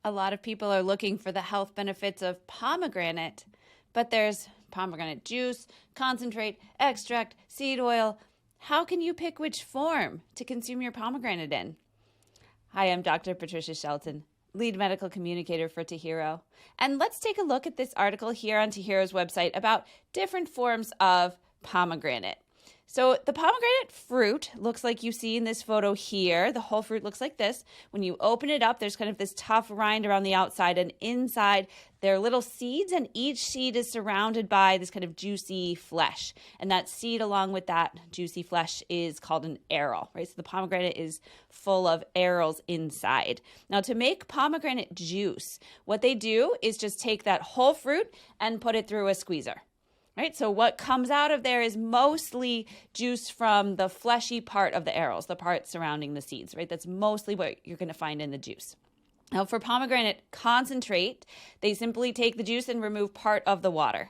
A lot of people are looking for the health benefits of pomegranate, but there's pomegranate juice, concentrate, extract, seed oil. How can you pick which form to consume your pomegranate in? Hi, I'm Dr. Patricia Shelton, lead medical communicator for Tahiro. And let's take a look at this article here on Tahiro's website about different forms of pomegranate. So the pomegranate fruit looks like you see in this photo here. The whole fruit looks like this. When you open it up, there's kind of this tough rind around the outside, and inside there are little seeds, and each seed is surrounded by this kind of juicy flesh. And that seed along with that juicy flesh is called an aril, right? So the pomegranate is full of arils inside. Now to make pomegranate juice, what they do is just take that whole fruit and put it through a squeezer. Right, so what comes out of there is mostly juice from the fleshy part of the arils, the part surrounding the seeds, right? That's mostly what you're going to find in the juice. Now, for pomegranate concentrate, they simply take the juice and remove part of the water.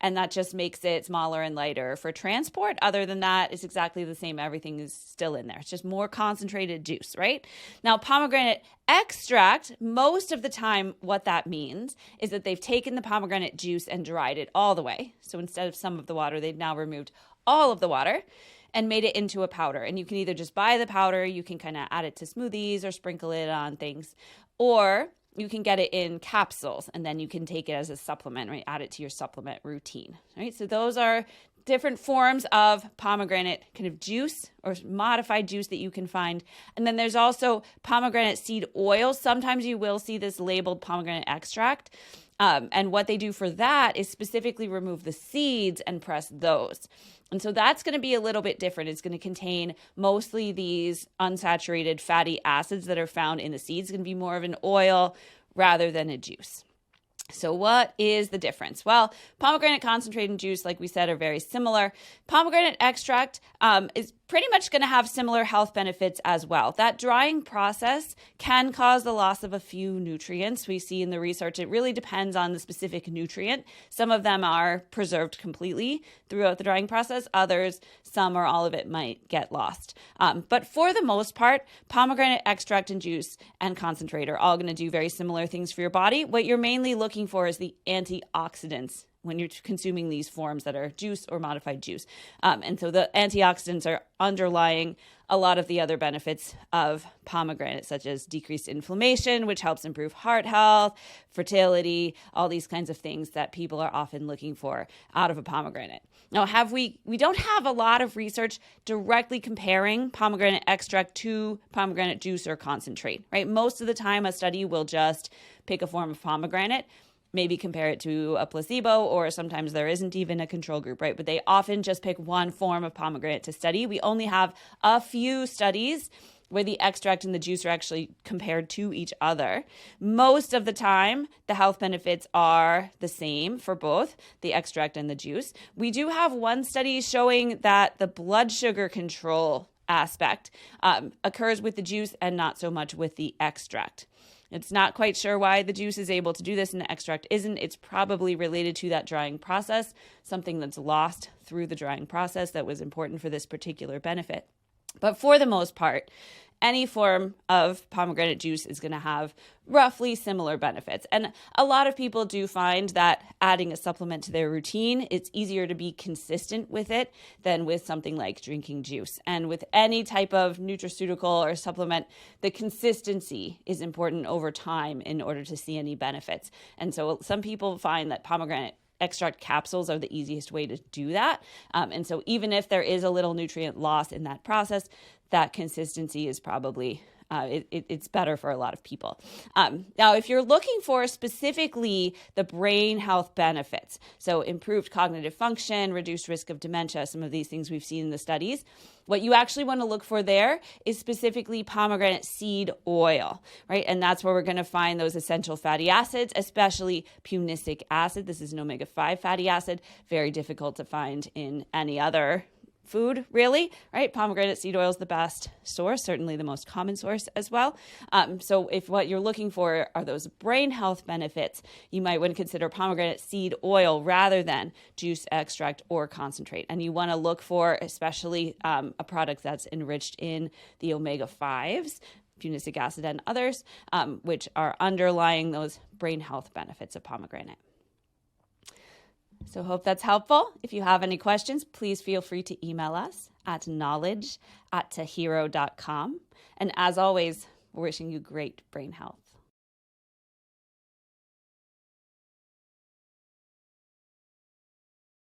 And that just makes it smaller and lighter. For transport, other than that, it's exactly the same. Everything is still in there. It's just more concentrated juice, right? Now, pomegranate extract, most of the time what that means is that they've taken the pomegranate juice and dried it all the way. So instead of some of the water, they've now removed all of the water and made it into a powder. And you can either just buy the powder, you can kind of add it to smoothies or sprinkle it on things, or you can get it in capsules, and then you can take it as a supplement, right? Add it to your supplement routine, right? So those are different forms of pomegranate kind of juice or modified juice that you can find. And then there's also pomegranate seed oil. Sometimes you will see this labeled pomegranate extract. And what they do for that is specifically remove the seeds and press those. And so that's going to be a little bit different. It's going to contain mostly these unsaturated fatty acids that are found in the seeds. It's going to be more of an oil rather than a juice. So what is the difference? Well, pomegranate concentrate and juice, like we said, are very similar. Pomegranate extract is pretty much going to have similar health benefits as well. That drying process can cause the loss of a few nutrients. We see in the research, it really depends on the specific nutrient. Some of them are preserved completely throughout the drying process. Others, some or all of it might get lost. But for the most part, pomegranate extract and juice and concentrate are all going to do very similar things for your body. What you're mainly looking for is the antioxidants when you're consuming these forms that are juice or modified juice. And so the antioxidants are underlying a lot of the other benefits of pomegranate, such as decreased inflammation, which helps improve heart health, fertility, all these kinds of things that people are often looking for out of a pomegranate. Now, we don't have a lot of research directly comparing pomegranate extract to pomegranate juice or concentrate, right? Most of the time, a study will just pick a form of pomegranate, maybe compare it to a placebo, or sometimes there isn't even a control group, right? But they often just pick one form of pomegranate to study. We only have a few studies where the extract and the juice are actually compared to each other. Most of the time, the health benefits are the same for both the extract and the juice. We do have one study showing that the blood sugar control aspect occurs with the juice and not so much with the extract. It's not quite sure why the juice is able to do this and the extract isn't. It's probably related to that drying process, something that's lost through the drying process that was important for this particular benefit. But for the most part, any form of pomegranate juice is going to have roughly similar benefits. And a lot of people do find that adding a supplement to their routine, it's easier to be consistent with it than with something like drinking juice. And with any type of nutraceutical or supplement, the consistency is important over time in order to see any benefits. And so some people find that pomegranate extract capsules are the easiest way to do that. And so even if there is a little nutrient loss in that process, that consistency is probably it's better for a lot of people. Now, if you're looking for specifically the brain health benefits, so improved cognitive function, reduced risk of dementia, some of these things we've seen in the studies, what you actually want to look for there is specifically pomegranate seed oil, right? And that's where we're going to find those essential fatty acids, especially punicic acid. This is an omega-5 fatty acid, very difficult to find in any other food, really, right? Pomegranate seed oil is the best source, certainly the most common source as well. So if what you're looking for are those brain health benefits, you might want to consider pomegranate seed oil rather than juice, extract, or concentrate. And you want to look for especially a product that's enriched in the omega-5s fumonic acid, and others, which are underlying those brain health benefits of pomegranate. So hope that's helpful. If you have any questions, please feel free to email us at knowledge@tahiro.com. And as always, we're wishing you great brain health.